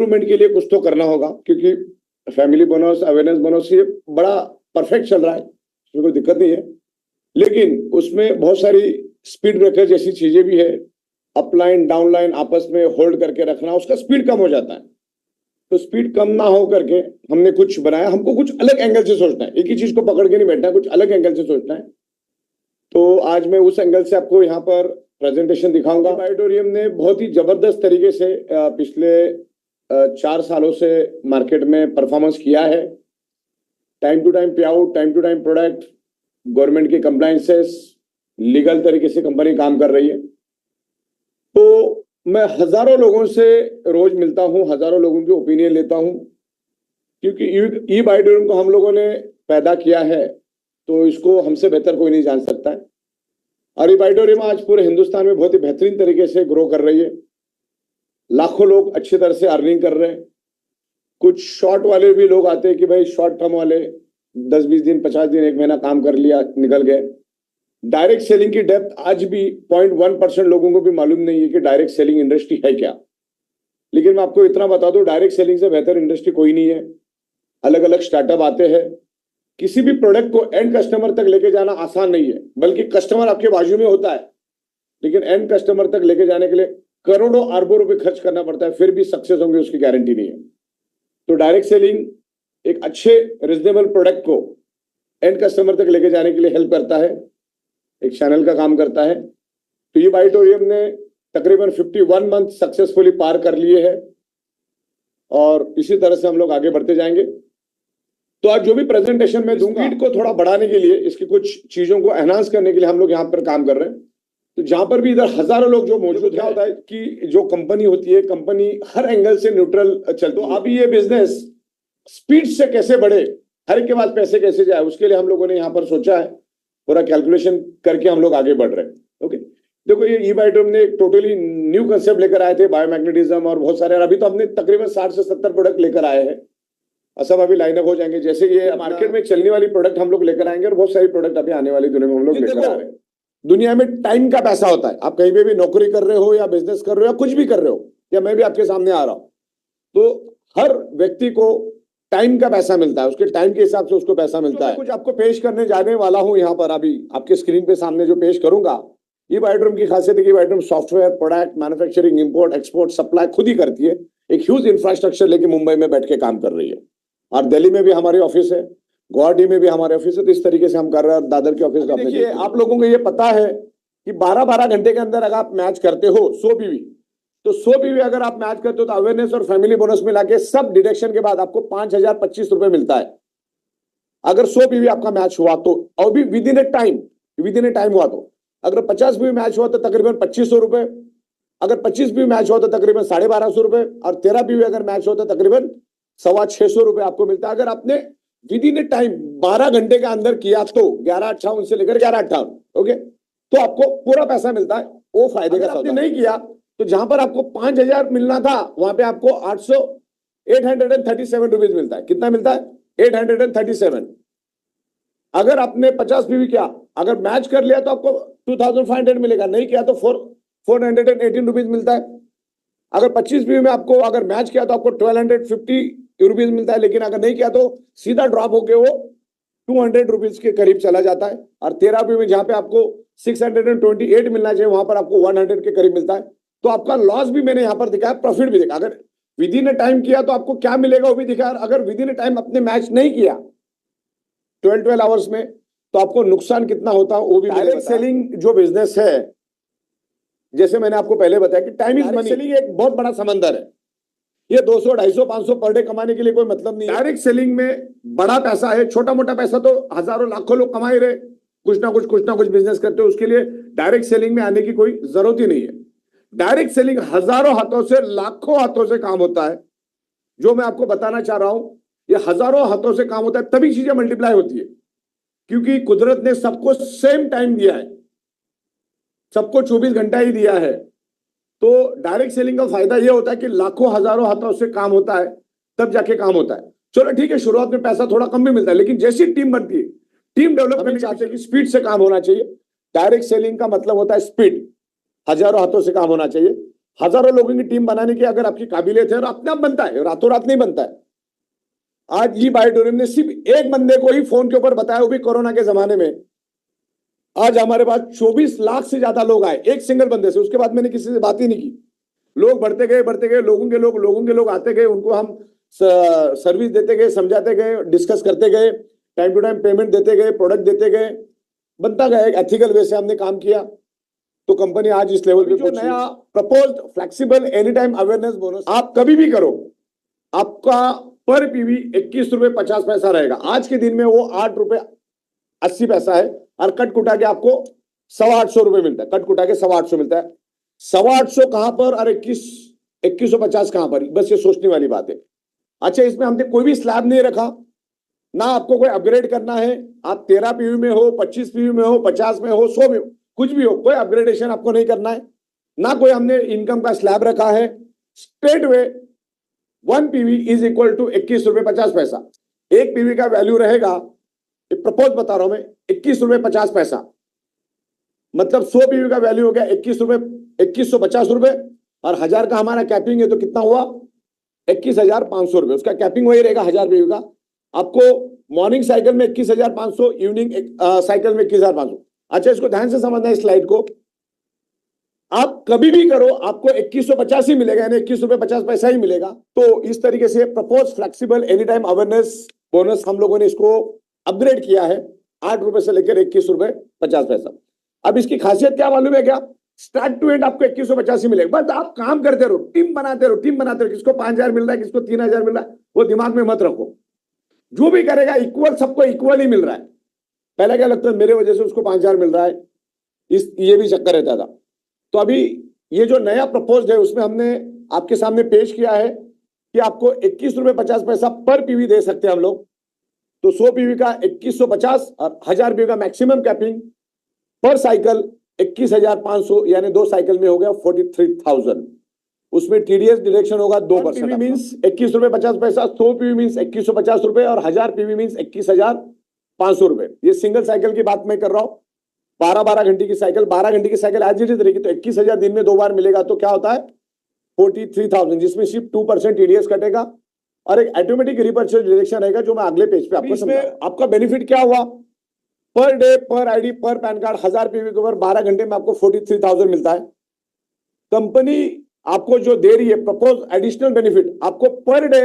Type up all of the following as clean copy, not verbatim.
Improvement के लिए कुछ तो करना होगा, क्योंकि फैमिली बोनस, अवेयरनेस बोनस ये बड़ा परफेक्ट चल रहा है, उसमें कोई दिक्कत नहीं है, लेकिन उसमें बहुत सारी स्पीड ब्रेकर जैसी चीजें भी है। अपलाइन डाउनलाइन आपस में होल्ड करके रखना, उसका स्पीड कम हो जाता है। तो स्पीड कम ना हो करके हमने कुछ बनाया, हमको कुछ अलग एंगल से सोचना है, एक ही चीज को पकड़ के नहीं बैठना है, कुछ अलग एंगल से सोचना है। तो आज मैं उस एंगल से आपको यहाँ पर प्रेजेंटेशन दिखाऊंगा। ऑडिटोरियम ने बहुत ही जबरदस्त तरीके से पिछले 4 सालों से मार्केट में परफॉर्मेंस किया है। Time to time pay out, time to time product, government के कंप्लायंसेस, लीगल तरीके से कंपनी काम कर रही है। तो मैं हजारों लोगों से रोज मिलता हूं, हजारों लोगों की ओपिनियन लेता हूं, क्योंकि ई ऑडिटोरियम को हम लोगों ने पैदा किया है, तो इसको हमसे बेहतर कोई नहीं जान सकता है। और ई ऑडिटोरियम आज पूरे हिंदुस्तान में बहुत ही बेहतरीन तरीके से ग्रो कर रही है। लाखों लोग अच्छी तरह से अर्निंग कर रहे हैं। कुछ शॉर्ट वाले भी लोग आते हैं कि भाई शॉर्ट टर्म वाले 10-20 दिन, 50 दिन, 1 महीना काम कर लिया, निकल गए। डायरेक्ट सेलिंग की डेप्थ आज भी 0.1% लोगों को भी मालूम नहीं है कि डायरेक्ट सेलिंग इंडस्ट्री है क्या। लेकिन मैं आपको इतना बता दूं, डायरेक्ट सेलिंग से बेहतर इंडस्ट्री कोई नहीं है। अलग अलग स्टार्टअप आते हैं। किसी भी प्रोडक्ट को एंड कस्टमर तक लेके जाना आसान नहीं है, बल्कि कस्टमर आपके बाजू में होता है, लेकिन एंड कस्टमर तक लेके जाने के लिए करोड़ों अरबों रुपए खर्च करना पड़ता है, फिर भी सक्सेस होंगे उसकी गारंटी नहीं है। तो डायरेक्ट सेलिंग एक अच्छे रिजनेबल प्रोडक्ट को एंड कस्टमर तक लेके जाने के लिए हेल्प करता है, एक चैनल का काम करता है। तो ये ऑडिटोरियम ने तकरीबन 51 मंथ सक्सेसफुली पार कर लिए हैं और इसी तरह से हम लोग आगे बढ़ते जाएंगे। तो आज जो भी प्रेजेंटेशन में दूंगा, स्पीड को थोड़ा बढ़ाने के लिए, इसकी कुछ चीजों को एनहांस करने के लिए हम लोग यहाँ पर काम कर रहे हैं। तो जहां पर भी इधर हजारों लोग जो मौजूद, क्या होता है कि जो कंपनी होती है, कंपनी हर एंगल से न्यूट्रल चलती है। अभी ये बिजनेस स्पीड से कैसे बढ़े, हर एक के पास पैसे कैसे जाए, उसके लिए हम लोगों ने यहाँ पर सोचा है, पूरा कैलकुलेशन करके हम लोग आगे बढ़ रहे हैं। ओके, देखो ये ई ऑडिटोरियम ने एक टोटली न्यू कंसेप्ट लेकर आए थे, बायोमैग्नेटिज्म और बहुत सारे, और अभी तो हमने तकरीबन 60 से 70 प्रोडक्ट लेकर आए हैं। सब अभी लाइनअप हो जाएंगे। जैसे ये मार्केट में चलने वाली प्रोडक्ट हम लोग लेकर आएंगे और बहुत सारी प्रोडक्ट अभी आने वाली दुनिया में हम लोग लेकर आ रहे हैं। दुनिया में टाइम का पैसा होता है। आप कहीं पे भी नौकरी कर रहे हो या बिजनेस कर रहे हो या कुछ भी कर रहे हो, या मैं भी आपके सामने आ रहा हूं, तो हर व्यक्ति को टाइम का पैसा मिलता है, उसके टाइम के हिसाब से उसको पैसा मिलता है। कुछ आपको पेश करने जाने वाला हूं यहाँ पर, अभी आपके स्क्रीन पे सामने जो पेश करूंगा, ई ऑडिटोरियम की खासियत है कि auditorium software, product, manufacturing, import, export, supply खुद ही करती है। एक ह्यूज इंफ्रास्ट्रक्चर लेके मुंबई में बैठ के काम कर रही है, और दिल्ली में भी हमारी ऑफिस है, गुवाहाटी में भी हमारे ऑफिस है। तो इस तरीके से हम कर रहे हैं। दादर के ऑफिस, देखिए आप लोगों को ये पता है कि 12-12 घंटे के अंदर अगर आप मैच करते हो 100 पीवी, तो 100 पीवी अगर आप मैच करते हो तो अवेयरनेस और फैमिली बोनस मिला के सब डिडक्शन के बाद आपको 5,025 रुपए मिलता है, अगर 100 पीवी आपका मैच हुआ तो। और भी विद इन ए टाइम हुआ तो। अगर 50 पीवी मैच हुआ तो तकरीबन 2,500 रुपए, अगर 25 पीवी मैच हुआ तो तकरीबन 1,250 रुपए, और 13 पीवी अगर मैच हुआ तो तकरीबन 650 रुपए आपको मिलता है। अगर आपने विद इन ए टाइम 12 घंटे के अंदर किया तो 11:58 से लेकर 11:58, ओके, तो आपको पूरा पैसा मिलता है। वो फायदे का आपने नहीं किया तो जहां पर आपको 5,000 मिलना था, वहां पे आपको 837 रुपीज मिलता है। कितना मिलता है? 837। अगर आपने 50 पीवी किया, अगर मैच कर लिया तो आपको 2,500 मिलेगा, नहीं किया तो 418 रुपीज मिलता है। अगर 25 पीवी में आपको अगर मैच किया तो आपको 1,250 रुपीज मिलता है, लेकिन अगर नहीं किया तो सीधा ड्रॉप होके वो 200 रुपीज के करीब चला जाता है। और 13 पीवी में जहां पे आपको 628 मिलना चाहिए, वहां पर आपको 100 के करीब मिलता है। तो आपका लॉस भी मैंने यहाँ पर दिखाया, प्रॉफिट भी दिखा। अगर विद इन ए टाइम किया तो आपको क्या मिलेगा वो भी दिखा, अगर विद इन ए टाइम अपने मैच नहीं किया 12 आवर्स में, तो आपको नुकसान कितना होता है वो भी। डायरेक्ट सेलिंग जो बिजनेस है, जैसे मैंने आपको पहले बताया कि टाइम इज मनी, सेलिंग एक बहुत बड़ा समंदर है। ये 200, 250, 500 पर डे कमाने के लिए कोई मतलब नहीं है। डायरेक्ट सेलिंग में बड़ा पैसा है, छोटा मोटा पैसा तो हजारों लाखों लोग कमा ही रहे, कुछ ना कुछ बिजनेस करते हो, उसके लिए डायरेक्ट सेलिंग में आने की कोई जरूरत ही नहीं है। डायरेक्ट सेलिंग हजारों हाथों से, लाखों हाथों से काम होता है। जो मैं आपको बताना चाह रहा हूं, ये हजारों हाथों से काम होता है, तभी चीजें मल्टीप्लाई होती है, क्योंकि कुदरत ने सबको सेम टाइम दिया है, सबको 24 घंटा ही दिया है। तो डायरेक्ट सेलिंग का फायदा यह होता है कि लाखों हजारों हाथों से काम होता है, तब जाके काम होता है। चलो ठीक है, शुरुआत में पैसा थोड़ा कम भी मिलता है, लेकिन जैसी टीम बनती है, टीम डेवलप करनी चाहते हैं कि स्पीड से काम होना चाहिए। डायरेक्ट सेलिंग का मतलब होता है स्पीड, हजारों हाथों से काम होना चाहिए, हजारों लोगों की टीम बनाने की अगर आपकी काबिलियत है, और अपने आप बनता है, रातों रात नहीं बनता है। आज ये बायोटोरियम ने सिर्फ एक बंदे को ही फोन के ऊपर बताया, वो भी कोरोना के जमाने में। आज हमारे पास 24 लाख से ज्यादा लोग आए एक सिंगल बंदे से। उसके बाद मैंने किसी से बात ही नहीं की। लोग बढ़ते गए, लोगों के लोग आते गए, उनको हम सर्विस देते गए, समझाते गए, डिस्कस करते गए, टाइम टू टाइम पेमेंट देते गए, प्रोडक्ट देते गए, बनता गया। एक एथिकल वे से हमने काम किया, तो कंपनी आज इस लेवल पे। जो नया proposed flexible any time awareness bonus आप कभी भी करो, आपका पर पीवी 21 रुपए 50 पैसा रहेगा। आज के दिन में वो 8 रुपए 80 पैसा है, और कट कुटा के आपको 825 रुपए मिलता है। कट कुटा के 825 मिलता है। 825 कहां पर और 2150 कहां पर, बस ये सोचने वाली बात है। अच्छा, इसमें हमने कोई भी स्लैब नहीं रखा, ना आपको कोई अपग्रेड करना है। आप 13 पीवी में हो, 25 पीवी में हो, 50 में हो, 100 में हो, कुछ भी हो, कोई अपग्रेडेशन आपको नहीं करना है। ना कोई हमने इनकम का स्लैब रखा है। Straight way 1 PV is equal to 21 रुपए 50 पैसा। एक पीवी का वैल्यू रहेगा, प्रपोज बता रहा हूं मैं, 21 रुपए 50 पैसा। मतलब 100 पीवी का वैल्यू हो गया 2150 रुपए, और 1000 का हमारा कैपिंग है, तो कितना हुआ 21,500 रुपए। उसका कैपिंग वही रहेगा 1000 पीवी का। आपको मॉर्निंग साइकिल में 21,500, इवनिंग साइकिल में 21,500। अच्छा, इसको ध्यान से समझना है इस स्लाइड को। आप कभी भी करो, आपको 2150 ही मिलेगा, यानी 21 रुपए 50 पैसा ही मिलेगा। तो इस तरीके से propose flexible any time awareness bonus हम लोगों ने इसको अपग्रेड किया है, 8 रुपए से लेकर 21 रुपए 50 पैसा। अब इसकी खासियत क्या मालूम है क्या? स्टार्ट टू एंड आपको 2150 ही मिलेगा। बस आप काम करते रहो, टीम बनाते रहो। किसको 5000 मिल रहा है, किसको 3000 मिल रहा है, वो दिमाग में मत रखो। जो भी करेगा इक्वल, सबको इक्वल ही मिल रहा है। पहले क्या लगता है मेरे वजह से उसको 5000 मिल रहा है, ये भी चक्कर रहता था। तो अभी ये जो नया प्रपोज है, उसमें हमने आपके सामने पेश किया है कि आपको 21 रुपए 50 पैसा पर पीवी दे सकते हैं हम लोग। तो 100 पीवी का 2150 और 1000 पीवी का मैक्सिमम कैपिंग पर साइकिल 21,500, यानी 2 साइकिल में हो गया 43,000। उसमें टीडीएस डिडक्शन होगा 2%। मीन्स 21 रुपए 50 पैसा, 100 पीवी मीन्स 2150 रुपए, और 1000 पीवी मीन्स 21,500 रुपए। ये सिंगल साइकिल की बात मैं कर रहा हूं। 12 घंटे की साइकिल, 12 घंटे की साइकिल आज इट इज रहेगी, तो 21,000 दिन में 2 बार मिलेगा, तो क्या होता है 43,000, जिसमें सिर्फ 2% टीडीएस कटेगा, और एक ऑटोमेटिक रिपर्चेज डिडक्शन रहेगा, जो मैं अगले पेज पे आपको समझाऊंगा। आपका बेनिफिट क्या हुआ? पर डे, पर आईडी, पर पैन कार्ड 1000 पीवी के ऊपर 12 घंटे में आपको 43,000 मिलता है। कंपनी आपको जो दे रही है प्रपोज एडिशनल बेनिफिट, आपको पर डे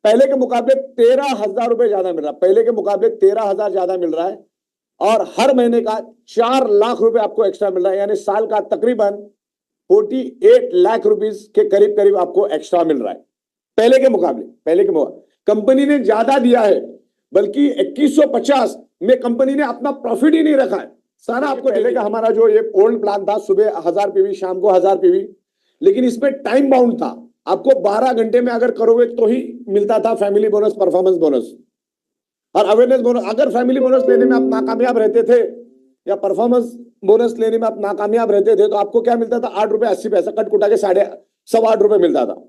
पहले के मुकाबले 13,000 रुपए ज्यादा मिल रहा है। पहले के मुकाबले 13,000 ज्यादा मिल रहा है, और हर महीने का 4 लाख रुपए आपको एक्स्ट्रा मिल रहा है, यानी साल का तकरीबन 48 लाख रुपीस के करीब करीब आपको एक्स्ट्रा मिल रहा है पहले के मुकाबले। कंपनी ने ज्यादा दिया है, बल्कि 2150 में कंपनी ने अपना प्रॉफिट ही नहीं रखा है, सारा आपको देगा। हमारा जो ये ओल्ड प्लान था, सुबह 1000 पीवी, शाम को 1000 पीवी, लेकिन इसमें टाइम बाउंड था। आपको 12 घंटे में अगर करोगे तो ही मिलता था फैमिली बोनस, परफॉर्मेंस बोनस और अवेयरनेस बोनस। अगर फैमिली बोनस लेने में आप नाकामयाब रहते थे, या परफॉर्मेंस बोनस लेने में आप नाकामयाब रहते थे, तो आपको क्या मिलता था 8 रुपए 80 पैसा, कट कुटा के 8.25 रुपए मिलता था।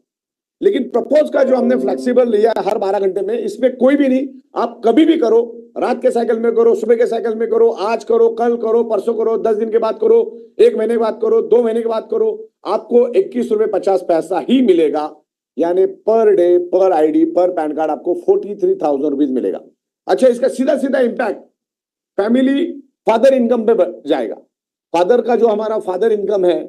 लेकिन प्रपोज का जो हमने फ्लेक्सिबल लिया है हर 12 घंटे में, इसमें कोई भी नहीं, आप कभी भी करो, रात के साइकिल में करो, सुबह के साइकिल में करो, आज करो, कल करो, परसों करो, 10 दिन के बाद करो, 1 महीने के बाद करो, 2 महीने के बाद करो, आपको 21 रुपए 50 पैसा ही मिलेगा। यानी पर डे, पर आईडी, पर पैन कार्ड आपको 43,000 रुपीज मिलेगा। अच्छा, इसका सीधा सीधा इंपैक्ट फैमिली फादर इनकम पे जाएगा। फादर का जो हमारा फादर इनकम है,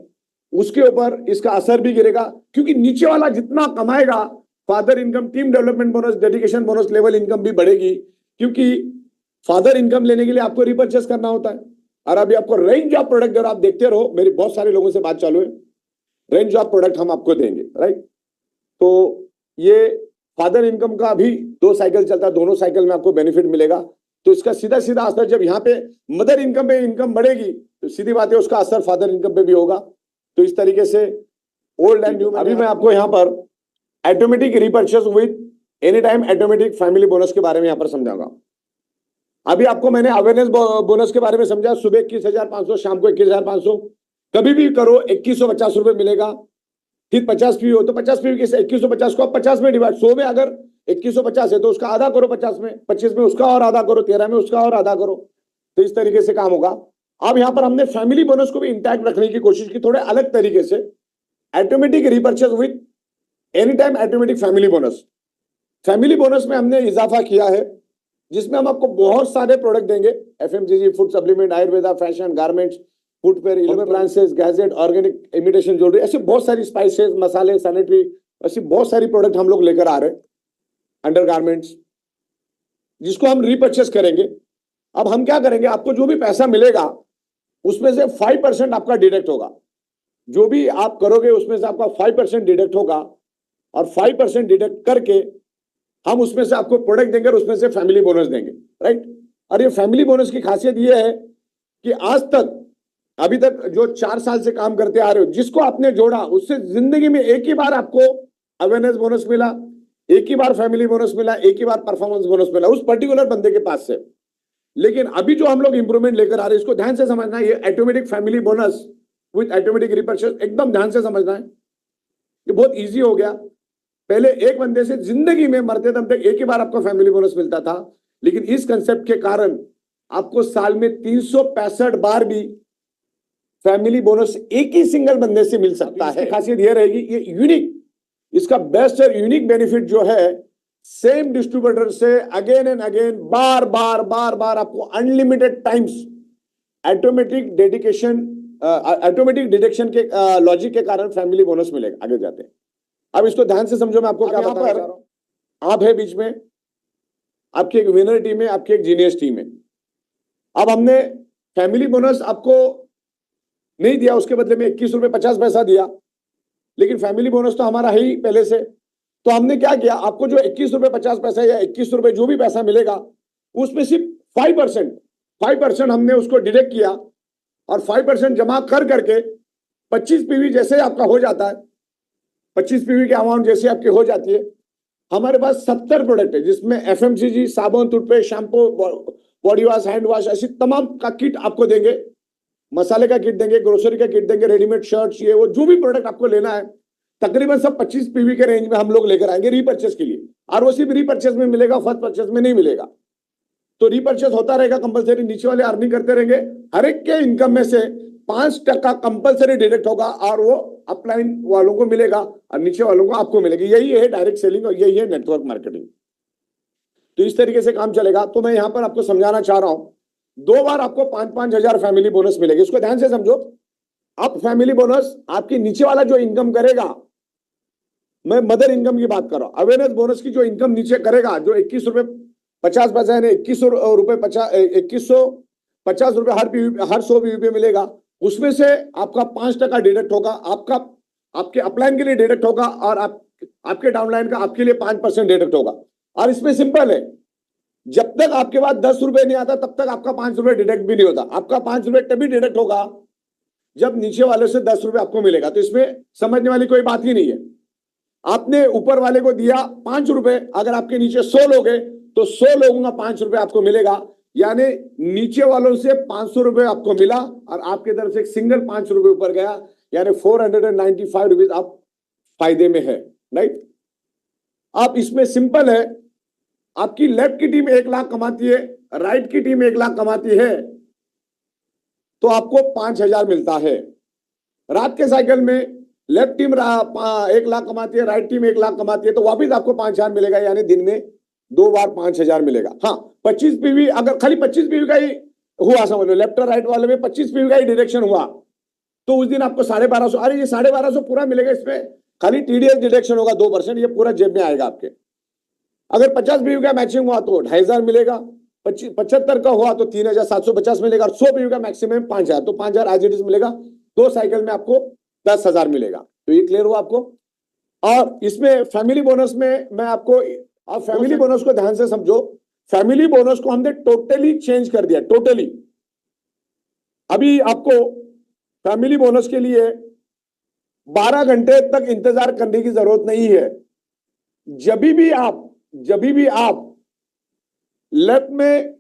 उसके ऊपर इसका असर भी गिरेगा, क्योंकि नीचे वाला जितना कमाएगा, father income, team development bonus, dedication bonus, level income भी बढ़ेगी, क्योंकि फादर इनकम लेने के लिए आपको रिपर्चेस करना होता है। और अभी आपको रेंज ऑफ प्रोडक्ट, अगर आप देखते रहो, मेरी बहुत सारे लोगों से बात चालू है, रेंज ऑफ प्रोडक्ट हम आपको देंगे, राइट। तो ये फादर इनकम का भी 2 साइकिल चलता है, दोनों साइकिल में आपको बेनिफिट मिलेगा। तो इसका सीधा सीधा असर, जब यहाँ पे मदर इनकम पे इनकम बढ़ेगी, तो सीधी बात है उसका असर फादर इनकम पे भी होगा। तो इस तरीके से ओल्ड एंड न्यू। अभी मैं आपको यहाँ पर automatic repurchase with any time automatic family bonus के बारे में यहाँ पर समझाऊंगा। अभी आपको मैंने अवेयरनेस बोनस के बारे में समझा, सुबह 21,500, शाम को 21,500, कभी भी करो 2150 रुपए मिलेगा। फिर 50 पीवी हो तो 50 पीवी के 2150 को आप 50 में डिवाइड, 100 में अगर 2150 है तो उसका आधा करो 50 में, 25 में उसका और आधा करो, 13 में उसका और आधा करो। तो इस तरीके से काम होगा। अब यहाँ पर हमने फैमिली बोनस को भी इंटैक्ट रखने की कोशिश की, थोड़े अलग तरीके से। Automatic repurchase with any time automatic family bonus. Family bonus में हमने इजाफा किया है, जिसमें हम आपको बहुत सारे प्रोडक्ट देंगे, FMCG, food supplement, Ayurveda, fashion, garments, footwear, electronic appliances, gadget, organic, imitation jewellery, ऐसे बहुत सारी स्पाइसेस, मसाले, सैनिटरी, ऐसी बहुत सारी प्रोडक्ट हम लोग लेकर आ रहे हैं, अंडरगारमेंट्स, जिसको हम रीपर्चेस करेंगे। अब हम क्या करेंगे, आपको जो भी पैसा मिलेगा उसमें से 5% आपका डिडक्ट होगा। जो भी आप करोगे उसमें से आपका 5% डिडक्ट होगा, और 5% डिडक्ट करके हम उसमें से आपको प्रोडक्ट देंगे और उसमें से फैमिली बोनस देंगे, राइट। और ये फैमिली बोनस की खासियत ये है कि आज तक, अभी तक जो 4 साल से काम करते आ रहे हो, जिसको आपने जोड़ा उससे जिंदगी में एक ही बार आपको अवेयरनेस बोनस मिला, एक ही बार फैमिली बोनस मिला, एक ही बार परफॉर्मेंस बोनस मिला उस पर्टिकुलर बंदे के पास से। लेकिन अभी जो हम लोग इंप्रूवमेंट लेकर आ रहे हैं, इसको ध्यान से समझना है। ये automatic family bonus with automatic repurchase, एकदम ध्यान से समझना है। ये बहुत इजी हो गया। पहले एक बंदे से जिंदगी में मरते दम तक एक ही बार आपको फैमिली बोनस मिलता था, लेकिन इस कंसेप्ट के कारण आपको साल में 365 बार भी फैमिली बोनस एक ही सिंगल बंदे से मिल सकता है। खासियत यह रहेगी, ये यूनिक, इसका बेस्ट और यूनिक बेनिफिट जो है, सेम डिस्ट्रीब्यूटर से अगेन एंड अगेन, बार बार बार बार आपको अनलिमिटेड टाइम्स ऑटोमेटिक डिडक्शन के लॉजिक के कारण फैमिली बोनस मिलेगा आगे जाते हैं। अब इसको ध्यान से समझो, मैं आपको क्या बताना चाह रहा हूं। आप है बीच में, आपकी एक विनर टीम है, आपकी एक जीनियस टीम है। अब हमने फैमिली बोनस आपको नहीं दिया, उसके बदले में 21 रुपए 50 पैसा दिया, लेकिन फैमिली बोनस तो हमारा है ही पहले से। तो हमने क्या किया, आपको जो 21 रुपए 50 पैसा या 21 रुपए जो भी पैसा मिलेगा, उसमें सिर्फ 5% हमने उसको डिडक्ट किया, और 5% जमा कर करके 25 पीवी जैसे आपका हो जाता है, 25 पीवी की अमाउंट जैसे आपकी हो जाती है, हमारे पास 70 प्रोडक्ट है, जिसमें एफएमसीजी, साबुन, toothpaste, shampoo, body wash, hand wash, ऐसी तमाम का किट आपको देंगे, मसाले का किट देंगे, ग्रोसरी का किट देंगे, रेडीमेड शर्ट्स, ये वो जो भी प्रोडक्ट आपको लेना है, तकरीबन सब 25 पीवी के रेंज में हम लोग लेकर आएंगे रीपर्चेस के लिए। और वो सिर्फ रीपर्चेस में मिलेगा, फर्स्ट परचेस में नहीं मिलेगा। तो रीपर्चेस होता रहेगा कंपलसरी, नीचे वाले अर्निंग करते रहेंगे, हर एक के इनकम में से 5% कंपलसरी डिडक्ट होगा, और वो अपलाइन वालों को मिलेगा और नीचे वालों को आपको मिलेगी। यही है डायरेक्ट सेलिंग और यही है नेटवर्क मार्केटिंग। तो इस तरीके से काम चलेगा। तो मैं यहां पर आपको समझाना चाह रहा हूं, 2 बार आपको 5-5 हजार फैमिली बोनस मिलेगी। इसको ध्यान से समझो। अब फैमिली बोनस आपके नीचे वाला जो इनकम करेगा, मैं मदर इनकम की बात कर रहा हूं, अवेयरनेस बोनस की जो इनकम नीचे करेगा, जो 21 रुपए 50 पैसा है, 21 रुपए 2150 रुपए हर 100 पीवी पे मिलेगा, उसमें से आपका 5% डिडक्ट होगा, आपके अपलाइन के लिए डिडक्ट होगा, और आपके डाउनलाइन का आपके लिए 5% डिडक्ट होगा। और इसमें सिंपल है, जब तक आपके पास 10 रुपए नहीं आता, तब तक आपका 5 रुपए डिडक्ट भी नहीं होता। आपका 5 रुपए तभी डिडक्ट होगा जब नीचे वाले से 10 रुपए आपको मिलेगा। तो इसमें समझने वाली कोई बात ही नहीं है। आपने ऊपर वाले को दिया 5 रुपए, अगर आपके नीचे 100 लोग हैं तो 100 लोगों का 5 रुपए आपको मिलेगा, यानी नीचे वालों से 500 रुपए आपको मिला, और आपकी तरफ से एक सिंगल 5 रुपए ऊपर गया, यानी 495 रुपीज आप फायदे में है, राइट। आप इसमें सिंपल है, आपकी लेफ्ट की टीम 1 लाख कमाती है, राइट की टीम 1 लाख कमाती है, तो आपको 5000 मिलता है। रात के साइकिल में लेफ्ट टीम 1 लाख कमाती है, राइट टीम 1 लाख कमाती है, तो वापिस आपको 5000 मिलेगा, यानी दिन में 2 बार 5000 मिलेगा। हाँ, 25 पीवी, अगर खाली 25 पीवी का ही हुआ, समझ लो लेफ्ट और राइट वाले में 25 पीवी का ही डिडक्शन हुआ, तो उस दिन आपको 1250, अरे ये 1250 पूरा मिलेगा, इसमें खाली टीडीएस डिडक्शन होगा 2%, ये पूरा जेब में आएगा आपके। अगर 50 पीवी का मैचिंग हुआ तो 2500 मिलेगा, 75 का हुआ तो 3750 मिलेगा, और 100 पीवी का मैक्सिमम 5000, तो 5000 एज इट इज मिलेगा। 2 साइकिल में आपको 10,000 मिलेगा। तो ये क्लियर हुआ आपको। और इसमें फैमिली बोनस में मैं आपको, आप फैमिली बोनस को ध्यान से समझो, फैमिली बोनस को हमने टोटली चेंज कर दिया, टोटली। अभी आपको फैमिली बोनस के लिए 12 घंटे तक इंतजार करने की जरूरत नहीं है। जब भी आप लेफ्ट में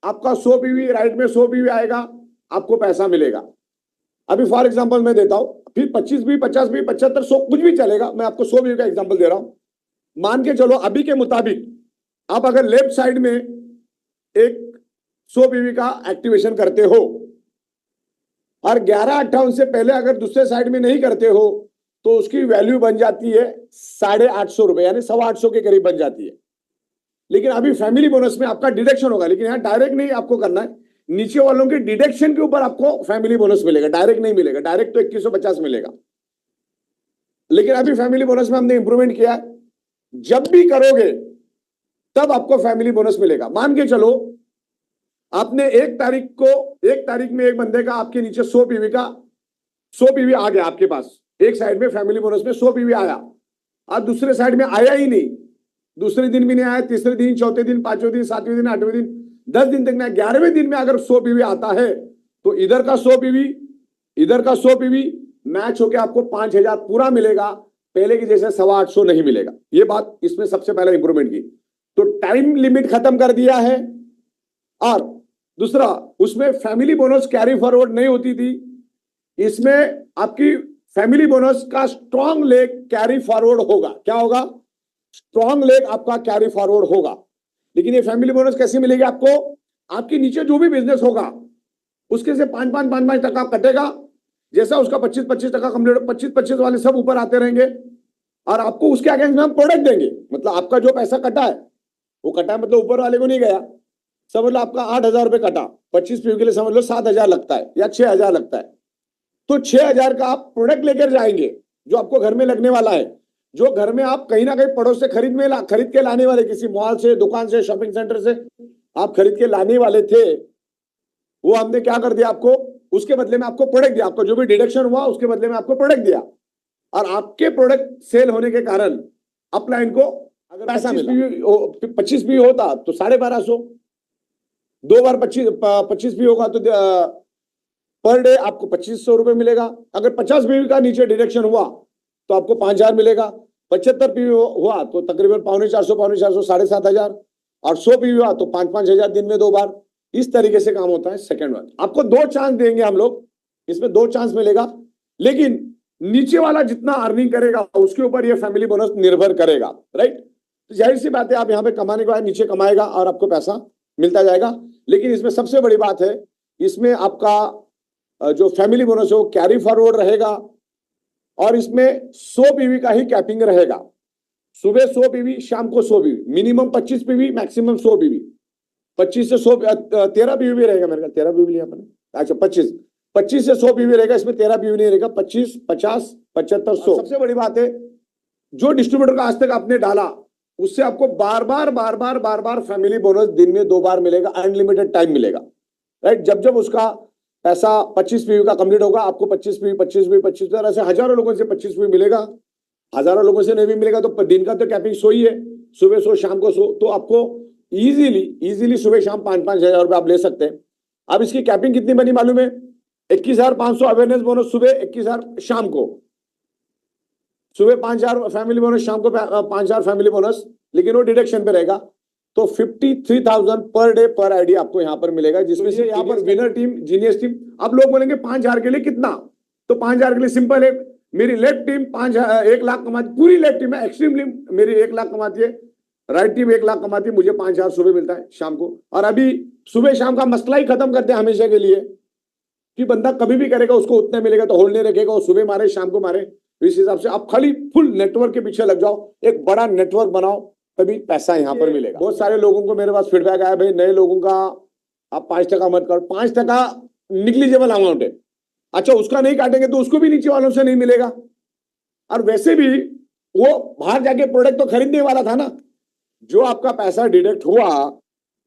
आपका 100 पीवी, राइट में 100 पीवी आएगा, आपको पैसा मिलेगा। अभी फॉर एग्जांपल मैं देता हूं, फिर 25 भी, 50 भी, 75, 100 कुछ भी चलेगा, मैं आपको 100 पीवी का एग्जांपल दे रहा हूं। मान के चलो अभी के मुताबिक आप अगर लेफ्ट साइड में एक 100 पीवी का एक्टिवेशन करते हो, और 11:58 से पहले अगर दूसरे साइड में नहीं करते हो, तो उसकी वैल्यू बन जाती है 850 रुपए, यानी 825 के करीब बन जाती है। लेकिन अभी फैमिली बोनस में आपका डिडक्शन होगा, लेकिन यहाँ डायरेक्ट नहीं आपको करना है, नीचे वालों के डिडक्शन के ऊपर आपको फैमिली बोनस मिलेगा, डायरेक्ट नहीं मिलेगा। डायरेक्ट तो 2150 मिलेगा, लेकिन अभी फैमिली बोनस में हमने इंप्रूवमेंट किया है, जब भी करोगे तब आपको फैमिली बोनस मिलेगा। मान के चलो आपने 1 तारीख में एक बंदे का आपके नीचे 100 पीवी आ गया आपके पास, एक साइड में फैमिली बोनस में 100 पीवी आया, आज दूसरे साइड में आया ही नहीं, दूसरे दिन भी नहीं आया, तीसरे दिन, चौथे दिन, पांचवें दिन, 7वें दिन, 8वें दिन, 10 दिन तक नहीं, 11वें दिन में अगर 100 पीवी आता है तो इधर का 100 पीवी, इधर का 100 पीवी मैच होकर आपको 5000 पूरा मिलेगा, पहले की जैसे 825 नहीं मिलेगा। ये बात इसमें सबसे पहले इंप्रूवमेंट की, तो टाइम लिमिट खत्म कर दिया है। और दूसरा, उसमें फैमिली बोनस कैरी फॉरवर्ड नहीं होती थी, इसमें आपकी फैमिली बोनस का स्ट्रॉन्ग लेग कैरी फॉरवर्ड होगा। क्या होगा? स्ट्रॉन्ग लेग आपका कैरी फॉरवर्ड होगा। लेकिन ये फैमिली बोनस कैसे मिलेगी आपको? आपके नीचे जो भी बिजनेस होगा उसके से 5-5 टका कटेगा, जैसा उसका 25-25 कंप्लीट, 25-25 वाले सब ऊपर आते रहेंगे और आपको उसके अगेंस्ट में हम प्रोडक्ट देंगे। मतलब आपका जो पैसा कटा है वो कटा है, मतलब ऊपर वाले को नहीं गया, समझ लो आपका 8000 रुपए कटा, 25 पीवी के लिए समझ लो 7000 लगता है या 6000 लगता है, तो 6000 का आप प्रोडक्ट लेकर जाएंगे जो आपको घर में लगने वाला है, जो घर में आप कहीं ना कहीं पड़ोस से खरीद के लाने वाले, किसी मॉल से, दुकान से, शॉपिंग सेंटर से आप खरीद के लाने वाले थे, वो हमने क्या कर दिया आपको, उसके बदले में आपको प्रोडक्ट दिया। आपको जो भी डिडक्शन हुआ उसके बदले में आपको प्रोडक्ट दिया, और आपके प्रोडक्ट सेल होने के कारण अपलाइन को अगर पैसा 25 पी होता तो 1250, 2 बार 25 पी होगा तो पर डे आपको 2500 रुपए मिलेगा। अगर 50 पीवी का नीचे डिडक्शन हुआ तो आपको 5000 मिलेगा, 75 पीवी हुआ तो तकरीबन 450, 7500, और 100 पीवी हुआ तो 5-5000 दिन में 2 बार। इस तरीके से काम होता है। सेकंड वन, आपको 2 चांस देंगे हम लोग, इसमें 2 चांस मिलेगा, लेकिन नीचे वाला जितना अर्निंग करेगा उसके ऊपर ये फैमिली बोनस निर्भर करेगा, राइट। तो जाहिर सी बात है आप यहाँ पे कमाने के बाद नीचे कमाएगा और आपको पैसा मिलता जाएगा। लेकिन इसमें सबसे बड़ी बात है, इसमें आपका जो फैमिली बोनस है वो कैरी फॉरवर्ड रहेगा, और इसमें 100 पीवी का ही कैपिंग रहेगा। सुबह 100 पीवी, शाम को 100 PV, minimum 25 PV, maximum 100 PV. 25 से 100, 13 पीवी भी रहेगा मेरे ख्याल, 13 पीवी लिया मैंने, अच्छा 25 से 100 पीवी रहेगा, इसमें 13 पीवी नहीं रहेगा, 25, 50, 75, 100। सबसे बड़ी बात है, जो डिस्ट्रीब्यूटर का आज तक आपने डाला उससे आपको बार बार फैमिली बोनस दिन में 2 बार मिलेगा, अनलिमिटेड टाइम मिलेगा, राइट। जब उसका पैसा 25 पीवी का कंप्लीट होगा, आपको 25 पीवी ऐसे हजारों लोगों से 25 पीवी मिलेगा, हजारों लोगों से नहीं भी मिलेगा। तो दिन का तो कैपिंग 100 ही है, सुबह 100, शाम को 100, तो आपको इजीली सुबह शाम 5-5 हजार रुपए आप ले सकते हैं। अब इसकी कैपिंग कितनी बनी मालूम है? 21500 अवेयरनेस बोनस सुबह, 21000 शाम को, सुबह 5000 फैमिली बोनस, शाम को 5000 फैमिली बोनस, लेकिन वो डिडक्शन पे रहेगा। तो 53,000 पर डे पर आईडी आपको यहाँ पर मिलेगा, जिसमें से यहाँ पर विनर टीम, जीनियस टीम। आप लोग बोलेंगे 5000 के लिए कितना? तो 5000 के लिए सिंपल है, मेरी लेफ्ट टीम 1 लाख कमाती, पूरी लेफ्ट टीम है, एक्सट्रीम टीम मेरी 1 लाख कमाती है, राइट टीम 1 लाख कमाती है, मुझे 5000 सुबह मिलता है, शाम को। और अभी सुबह शाम का मसला ही खत्म करते हैं हमेशा के लिए, कि बंदा कभी भी करेगा उसको उतना मिलेगा, तो होल्ड नहीं रखेगा, वो सुबह मारे शाम को मारे। इस हिसाब से आप खाली फुल नेटवर्क के पीछे लग जाओ, एक बड़ा नेटवर्क बनाओ, तभी पैसा यहाँ पर मिलेगा। बहुत सारे लोगों को मेरे पास फीडबैक आया, भाई नए लोगों का आप 5% मत करो। 5% निग्लिजिबल अमाउंट है, अच्छा उसका नहीं काटेंगे तो उसको भी नीचे वालों से नहीं मिलेगा। और वैसे भी वो बाहर जाके प्रोडक्ट तो खरीदने वाला था ना, जो आपका पैसा डिडक्ट हुआ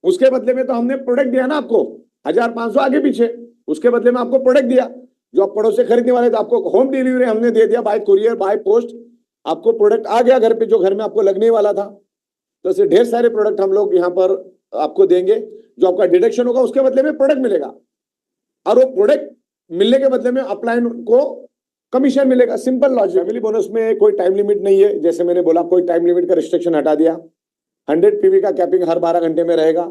उसके बदले में तो हमने प्रोडक्ट दिया ना आपको, 1500 आगे पीछे, उसके बदले में आपको प्रोडक्ट दिया। जो आप पड़ोस से खरीदने वाले थे आपको होम डिलीवरी हमने दे दिया, बाय कुरियर, बाय पोस्ट, आपको प्रोडक्ट आ गया घर पे, जो घर में आपको लगने वाला था। तो ऐसे ढेर सारे प्रोडक्ट हम लोग यहाँ पर आपको देंगे, जो आपका डिडक्शन होगा उसके बदले में प्रोडक्ट मिलेगा, और वो प्रोडक्ट मिलने के बदले में अपलाइन को कमीशन मिलेगा। Simple logic. फैमिली बोनस में कोई टाइम लिमिट नहीं है, जैसे मैंने बोला कोई टाइम लिमिट का रिस्ट्रिक्शन हटा दिया। 100 पीवी का कैपिंग हर 12 घंटे में रहेगा।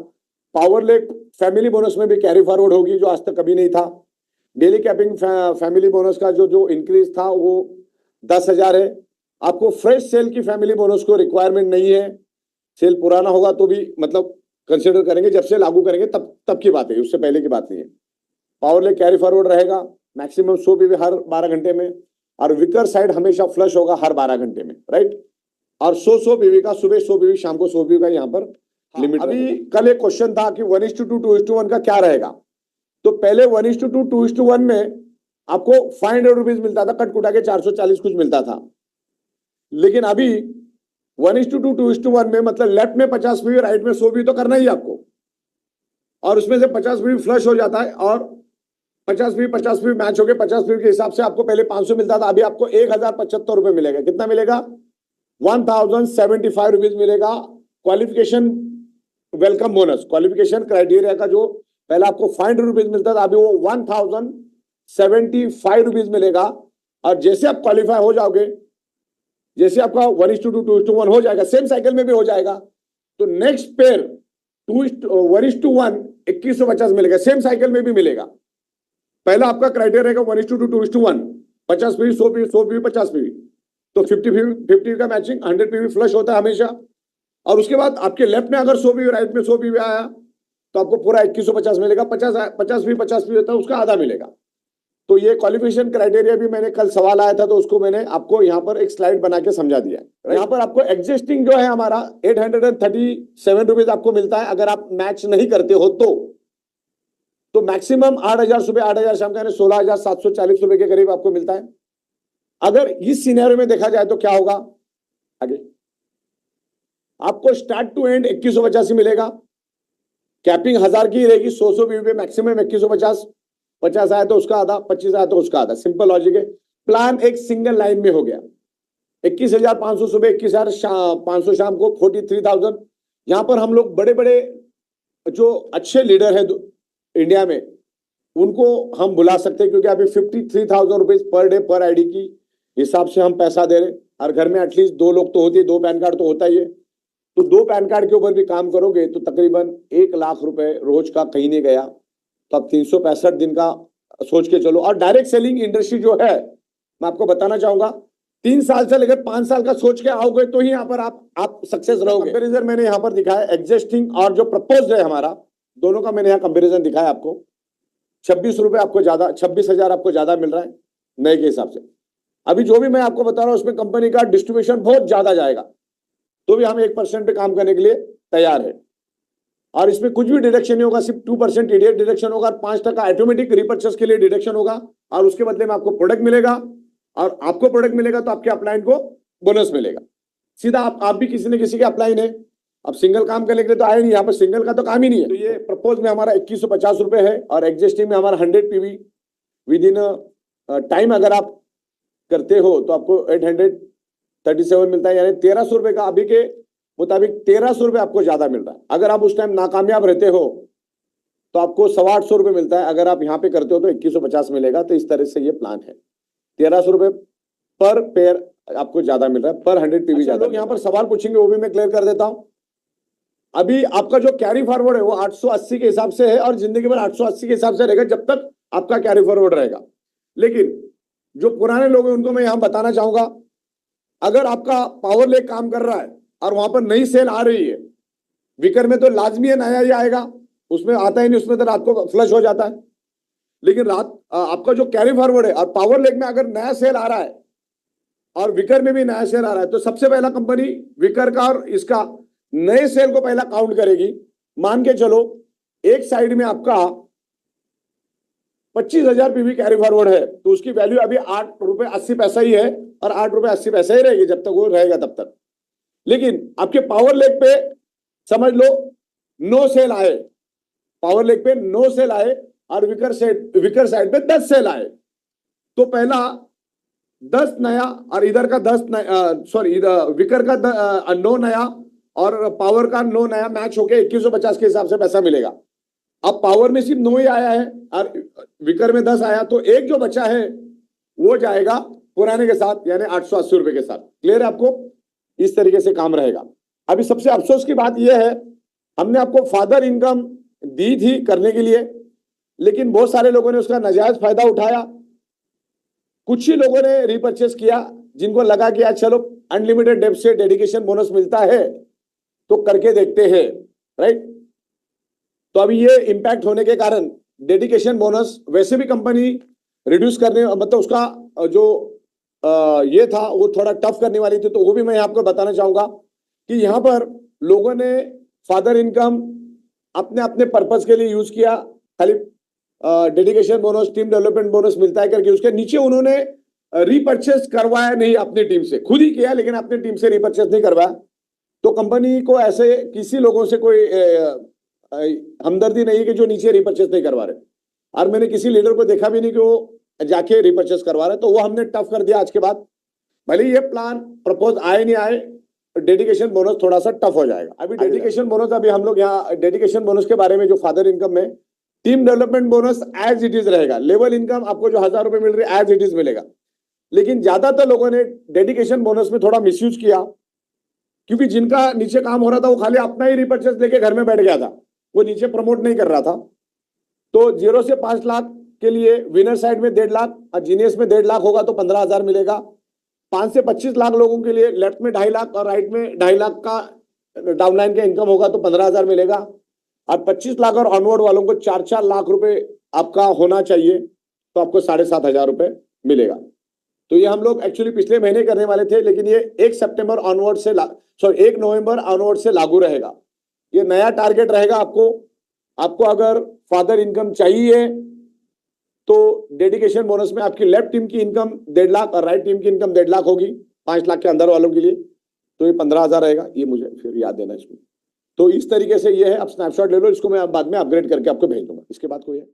पावर लेक फैमिली बोनस में भी कैरी फॉरवर्ड होगी, जो आज तक कभी नहीं था। डेली कैपिंग फैमिली बोनस का जो इंक्रीज था वो 10,000 है। आपको फ्रेश सेल की फैमिली बोनस को रिक्वायरमेंट नहीं है, सेल पुराना होगा तो भी मतलब कंसिडर करेंगे, जब से लागू करेंगे तब की बात है, उससे पहले की बात नहीं है। पावर लेक कैरी फॉरवर्ड रहेगा, मैक्सिमम 100 पीवी हर 12 घंटे में। और विकर साइड हमेशा फ्लश होगा हर 12 घंटे में, राइट। और 100 बीवी का सुबह, 100 बीवी शाम को, 100 बीवी का यहाँ पर लिमिट। अभी कल एक क्वेश्चन था कि 1:2 2:1 का क्या रहेगा। तो पहले 1:2 2:1 में आपको 500 रुपीज मिलता था, कट कुटा के 440 कुछ मिलता था। लेकिन अभी 1:2 2:1 में मतलब लेफ्ट में 50 बीवी, राइट में 100 बीवी तो करना ही आपको, और उसमें से 50 बीवी फ्लश हो जाता है और 50 बीवी मैच हो गए। 50 बीवी के हिसाब से आपको पहले 500 मिलता था, अभी आपको 1075 रुपए मिलेगा। कितना मिलेगा? 1075 रुपीज मिलेगा। Qualification welcome bonus, qualification criteria का जो पहले आपको 500 रुपीज मिलता था, अभी वो 1075 रुपीज मिलेगा। और जैसे आप क्वालिफाई हो जाओगे, जैसे आपका 1:2 2:1 हो जाएगा, सेम साइकिल में भी हो जाएगा, तो नेक्स्ट पेयर 1:1 2150 मिलेगा, सेम साइकिल में भी मिलेगा। पहला आपका क्राइटेरिया का 1:2 2:1, 50 पीवी, 100 पीवी, 100 पीवी, 50 पीवी, तो 50 का मैचिंग, 100 पीवी फ्लश होता है हमेशा। और उसके बाद आपके लेफ्ट में अगर 100 पीवी, राइट में 100 पीवी आया तो आपको पूरा 2150 मिलेगा। 50 पीवी होता है, उसका आधा मिलेगा। तो ये क्वालिफिकेशन क्राइटेरिया भी मैंने कल सवाल आया था, तो उसको मैंने आपको यहाँ पर एक स्लाइड बना के समझा दिया है। यहाँ पर आपको एग्जिस्टिंग जो है हमारा 837 रुपीज आपको मिलता है अगर आप मैच नहीं करते हो तो मैक्सिमम 8000 सुबह, 8000 शाम का, 16,740 रुपए के करीब आपको मिलता है। अगर इस सिनेरियो में देखा जाए तो क्या होगा आगे, आपको स्टार्ट टू एंड 2185 मिलेगा। कैपिंग 1000 की रहेगी, 100 बीवी पे मैक्सिमम 2150, 50 आया तो उसका आधा, 25 आया तो उसका आधा। सिंपल लॉजिक है। प्लान एक सिंगल लाइन में हो गया। 21,500 सुबह, 21,500 शाम को, 43,000। यहां पर हम लोग बड़े बड़े जो अच्छे लीडर हैं इंडिया में, उनको हम बुला सकते हैं, क्योंकि अभी 53,000 रुपीज पर डे पर आईडी की हिसाब से हम पैसा दे रहे। और घर में एटलीस्ट 2 लोग तो होते हैं, 2 पैन कार्ड तो होता ही है। तो 2 पैन कार्ड के ऊपर भी काम करोगे तो तकरीबन 1 लाख रुपए रोज का कहीं नहीं गया, तो अब 365 दिन का सोच के चलो। और डायरेक्ट सेलिंग इंडस्ट्री जो है, मैं आपको बताना चाहूंगा, 3 साल से लेकर 5 साल का सोच के आओगे तो ही यहाँ पर आप सक्सेस रहोगे। कंपैरिजन मैंने यहाँ पर दिखाया एग्जिस्टिंग और जो प्रपोज है हमारा, दोनों का मैंने यहाँ कंपैरिजन दिखाया आपको। 26 रुपए आपको ज्यादा, 26,000 आपको ज्यादा मिल रहा है नए के हिसाब से। अभी जो भी मैं आपको बता रहा हूँ उसमें कंपनी का डिस्ट्रीब्यूशन बहुत ज्यादा जाएगा, तो भी हम 1% पे काम करने के लिए तैयार है। और इसमें कुछ भी डिडक्शन नहीं होगा, सिर्फ 2% टीडीएस डिडक्शन होगा, 5% ऑटोमेटिक रिपर्चेस के लिए डिडक्शन होगा, और उसके बदले में आपको प्रोडक्ट मिलेगा। और आपको प्रोडक्ट मिलेगा तो आपके अपलाइन को बोनस मिलेगा। सीधा आप भी किसी न किसी के अपलाइन है। अब सिंगल काम करने के लिए तो आए नहीं, यहाँ पर सिंगल का तो काम ही नहीं है। तो ये प्रपोज में हमारा 2150 रुपए है, और एग्जिस्टिंग में हमारा 100 पीवी विद इन टाइम अगर आप करते हो तो आपको 837 मिलता है, यानी 1300 रुपए का अभी के मुताबिक 1300 रुपए आपको ज्यादा मिल रहा है। अगर आप उस टाइम नाकामयाब रहते हो तो आपको 850 रुपए मिलता है, अगर आप यहाँ पे करते हो तो 2150 मिलेगा। तो इस तरह से ये प्लान है। 1300 रुपए पर पेयर आपको ज्यादा मिल रहा है, पर 100 पीवी ज्यादा। लोग यहाँ पर सवाल पूछेंगे, वो भी मैं क्लियर कर देता हूँ। अभी आपका जो कैरी फॉरवर्ड है वो 880 के हिसाब से है, और जिंदगी भर 880 के हिसाब से रहेगा जब तक आपका कैरी फॉरवर्ड रहेगा। लेकिन जो पुराने लोग हैं उनको मैं यहाँ बताना चाहूंगा, अगर आपका पावर लेक काम कर रहा है और वहां पर नई सेल आ रही है, विकर में तो लाजमी है नया ही आएगा, उसमें आता ही नहीं, उसमें तो रात को फ्लश हो जाता है। लेकिन रात आपका जो कैरी फॉरवर्ड है और पावर लेक में अगर नया सेल आ रहा है और विकर में भी नया सेल आ रहा है, तो सबसे पहला कंपनी विकर का और इसका नए सेल को पहला काउंट करेगी। मान के चलो एक साइड में आपका 25,000 पीवी कैरी फॉरवर्ड है, तो उसकी वैल्यू अभी 8 रुपए 80 पैसा ही है, और 8 रुपए 80 पैसा ही रहेगी जब तक वो रहेगा तब तक। लेकिन आपके पावर लेग पे समझ लो नो सेल आए, पावर लेग पे नो सेल आए, और विकर साइड पे 10 सेल आए, तो पहला 10 नया और इधर का 10 सॉरी विकर का 9 नया और पावर का 9 नया मैच होके 2150 के हिसाब से पैसा मिलेगा। अब पावर में सिर्फ 9 ही आया है और विकर में 10 आया, तो एक जो बचा है वो जाएगा पुराने के साथ, यानी 880 रुपए के साथ। क्लियर है आपको? इस तरीके से काम रहेगा। अभी सबसे अफसोस की बात यह है, हमने आपको फादर इनकम दी थी करने के लिए, लेकिन बहुत सारे लोगों ने उसका नाजायज फायदा उठाया। कुछ ही लोगों ने रिपर्चेस किया, जिनको लगा कि यार चलो अनलिमिटेड डेप्थ से डेडिकेशन बोनस मिलता है तो करके देखते हैं, राइट। तो अभी ये इंपैक्ट होने के कारण डेडिकेशन बोनस वैसे भी कंपनी रिड्यूस करने, मतलब उसका जो ये था वो थोड़ा टफ करने वाली थी, तो वो भी मैं आपको बताना चाहूंगा कि यहाँ पर लोगों ने फादर इनकम अपने अपने पर्पस के लिए यूज किया। खाली dedication bonus, team development bonus मिलता है करके उसके नीचे उन्होंने रीपर्चेस करवाया नहीं अपनी टीम से, खुद ही किया लेकिन अपनी टीम से रीपर्चेस नहीं करवाया। तो कंपनी को ऐसे किसी लोगों से कोई हमदर्दी नहीं है कि जो नीचे रीपर्चेस नहीं करवा रहे, और मैंने किसी लीडर को देखा भी नहीं कि वो जाके रीपर्चेस करवा रहे, तो वो हमने टफ कर दिया आज के बाद। भले ये प्लान प्रपोज आए नहीं आए, डेडिकेशन बोनस थोड़ा सा टफ हो जाएगा। अभी डेडिकेशन बोनस, अभी हम लोग यहाँ डेडिकेशन बोनस के बारे में जो फादर इनकम में team development bonus as it is रहेगा, लेवल इनकम आपको जो 1000 रुपए मिल रही है एज इट इज मिलेगा। लेकिन ज्यादातर लोगों ने डेडिकेशन बोनस में थोड़ा मिसयूज किया, क्योंकि जिनका नीचे काम हो रहा था वो खाली अपना ही रिपर्चेस लेके घर में बैठ गया था, वो नीचे प्रमोट नहीं कर रहा था। तो 0 से 5 लाख के लिए विनर साइड में 1.5 लाख और जीनियस में 1.5 लाख होगा तो 15,000 मिलेगा। 5 से 25 लाख लोगों के लिए लेफ्ट में 2.5 लाख और राइट में 2.5 लाख का डाउनलाइन का इनकम होगा तो 15,000 मिलेगा। और 25 लाख और ऑनवर्ड वालों को 4-4 लाख रुपए आपका होना चाहिए, तो आपको 7,500 रुपए मिलेगा। तो ये हम लोग एक्चुअली पिछले महीने करने वाले थे, लेकिन ये 1 सितंबर ऑनवर्ड से 1 नवंबर ऑनवर्ड से लागू रहेगा। ये नया टारगेट रहेगा आपको अगर फादर इनकम चाहिए तो डेडिकेशन बोनस में आपकी लेफ्ट टीम की इनकम 1.5 लाख और राइट टीम की इनकम 1.5 लाख होगी 5 लाख के अंदर वालों के लिए, तो ये 15,000 रहेगा। ये मुझे फिर याद देना इसमें। तो इस तरीके से ये है, आप स्नैपशॉट ले लो, इसको मैं बाद में अपग्रेड करके आपको भेज दूंगा। इसके बाद कोई है?